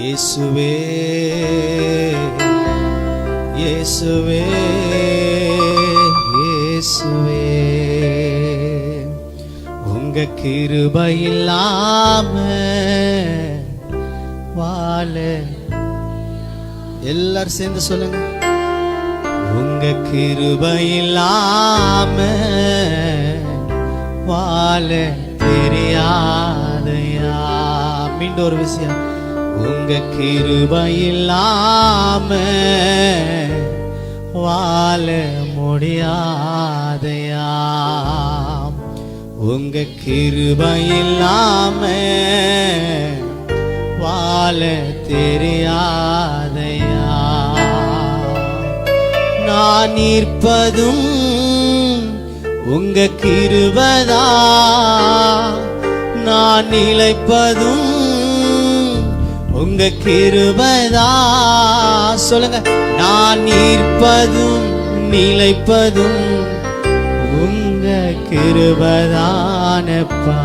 இயேசுவே இயேசுவே இயேசுவே, உங்க கிருபை இல்லாம வாழ. எல்லாரும் சேர்ந்து சொல்லுங்க. உங்க கிருபை இல்லாம வாழ தெரியாதையா. மீண்டும் ஒரு விஷயம், உங்க கிருபை இல்லாம வாழ முடியாதையா. உங்க கிருபை இல்லாம வாழ தெரியாதையா. நான் நிற்பதும் உங்க கிருபைதா, நான் நிலைப்பதும் உங்க கிருபைதா. சொல்லுங்க. நான் நிற்பதும் நிலைப்பதும் உங்க கிருபைதானப்பா.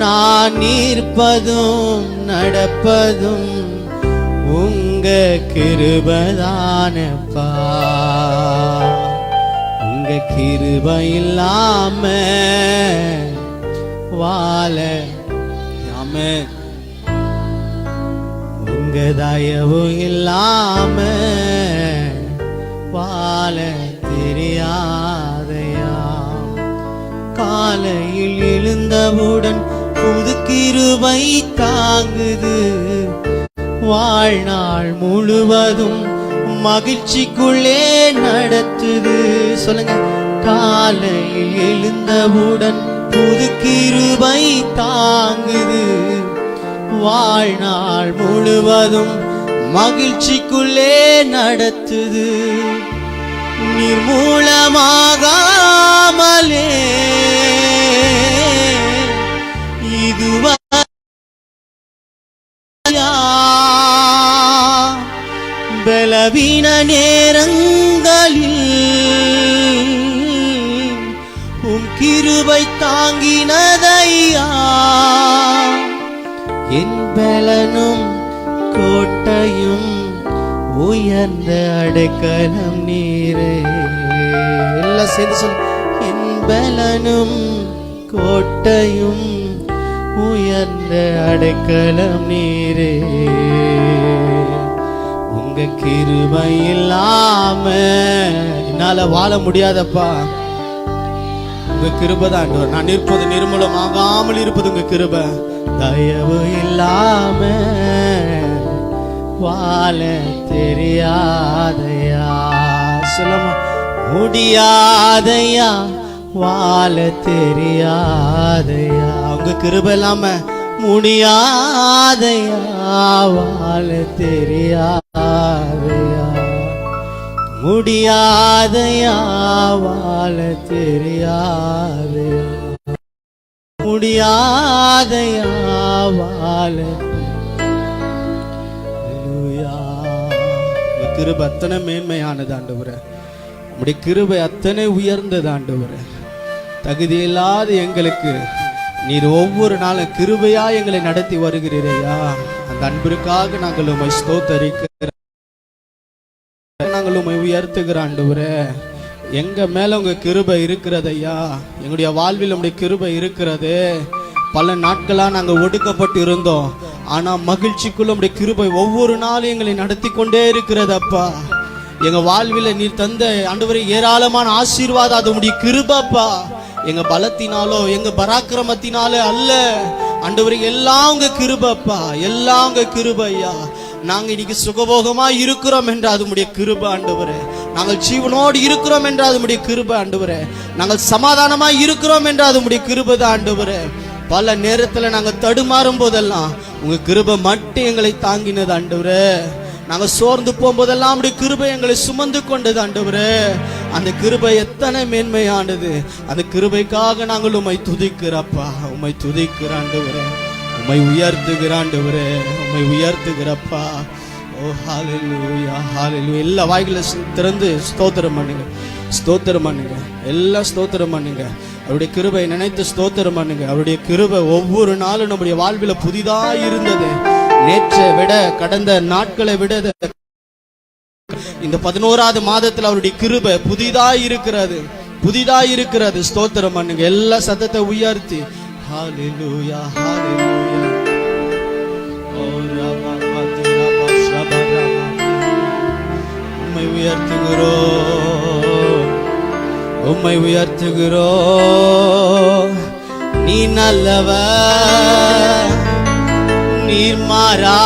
நான் நிற்பதும் நடப்பதும் உங்க கிருபைதானப்பா. உங்க கிருபை இல்லாம வாழ. ஆமென். உங்க தயவு இல்லாம வாழ தெரியாதையா. காலையில் எழுந்தவுடன் புது கிருபை தாங்குது, வாழ்நாள் முழுவதும் மகிழ்ச்சிக்குள்ளே நடத்துது. சொல்லுங்க. காலையில் எழுந்தவுடன் புது கிருபை தாங்குது, வாழ்நாள் முழுவதும் மகிழ்ச்சிக்குள்ளே நடத்துது. நிர்மூலமாகாமலே இதுவா பலவீன நேரங்களில் உம் கிருபை தாங்கினதையா. என் பலனும் கோட்டையும் உயர்ந்த அடைக்கலம் நீரே. எல்லாம் சேர்ந்து சொல்ல. என் பலனும் கோட்டையும் உயர்ந்த அடைக்கலம் நீரே. உங்க கிருபை இல்லாம என்னால வாழ முடியாதப்பா. உங்க கிருபை தான் ஆண்டவர். நான் நிற்பது நிர்மூலமாகாமல் இருப்பது உங்க கிருபை. தயவு இல்லாம வாழ தெரியாதையா. சொல்லுமா. முடியாதையா வாழ தெரியாதையா. உங்க கிருபை இல்லாம முடியாதையா வாழ தெரியாதையா. முடியாதையா வாழ தெரியாதையா. முடியாதையா வாழ. கிருபை அத்தனை மேன்மையானது ஆண்டவரே. உம்முடைய கிருபை அத்தனை உயர்ந்தது ஆண்டவரே. தகுதியில்லாத எங்களுக்கு நீர் ஒவ்வொரு நாளும் கிருபையா எங்களை நடத்தி வருகிறீரையா. அந்த அன்பிற்காக நாங்கள் உம்மை ஸ்தோத்தரிக்கிறோம், நாங்கள் உம்மை உயர்த்துகிறோம் ஆண்டவரே. எங்க மேல உங்க கிருபை இருக்கிறதையா. எங்களுடைய வாழ்வில் உங்களுடைய கிருபை இருக்கிறது. பல நாட்களா நாங்க ஒடுக்கப்பட்டு இருந்தோம், ஆனா மகிழ்ச்சிக்குள்ள உடைய கிருபை ஒவ்வொரு நாளும் எங்களை நடத்தி கொண்டே இருக்கிறதப்பா. எங்க வாழ்வில் நீர் தந்த ஆண்டவரே ஏராளமான ஆசீர்வாதம் அது உடைய கிருபைப்பா. எங்க பலத்தினாலோ எங்க பராக்கிரமத்தினாலே அல்ல ஆண்டவரே, எல்லாம் உங்க கிருபைப்பா, எல்லாம் உங்க கிருபையா. நாங்க இன்னைக்கு சுகபோகமா இருக்கிறோம் என்று அது உடைய கிருபை ஆண்டவரே. நாங்கள் ஜீவனோடு இருக்கிறோம் என்று அது உடைய கிருபை ஆண்டவரே. நாங்கள் சமாதானமா இருக்கிறோம் என்று அது உடைய கிருபை தான் ஆண்டவரே. பல நேரத்துல நாங்க தடுமாறும் போதெல்லாம் உங்க கிருபை மட்டும் எங்களை தாங்கினது ஆண்டவரே. நாங்க சோர்ந்து போகும்போதெல்லாம் உடைய கிருபை எங்களை சுமந்து கொண்டது ஆண்டவரே. அந்த கிருபை எத்தனை மேன்மையானது. அந்த கிருபைக்காக நாங்கள் உம்மை துதிக்கிறப்பா, உம்மை துதிக்கிற ஆண்டவரே, உம்மை உயர்த்துகிற ஆண்டவரே, உம்மை உயர்த்துகிறப்பா. ஓ ஹalleluya ஹalleluya. எல்லா வாய்களை திறந்து ஸ்தோத்திரம் பண்ணுங்க, ஸ்தோத்திரம் பண்ணுங்க, எல்லாம் ஸ்தோத்திரம் பண்ணுங்க. அவருடைய கிருபை நினைத்து ஸ்தோத்திரம் பண்ணுங்க. அவருடைய கிருபை ஒவ்வொரு நாளும் நம்முடைய வாழ்வில் புதிதா இருந்தது. நேற்றை விட கடந்த நாட்களை விட இந்த 11வது மாதத்தில் அவருடைய கிருபை புதிதாய் இருக்கிறது. ஸ்தோத்திரம் பண்ணுங்க. எல்லா சத்தத்தை உயர்த்தி ஹalleluya ஹalleluya. உம்மை உயர்த்துகிறோம். நீ நல்லவர், நீர் மாறா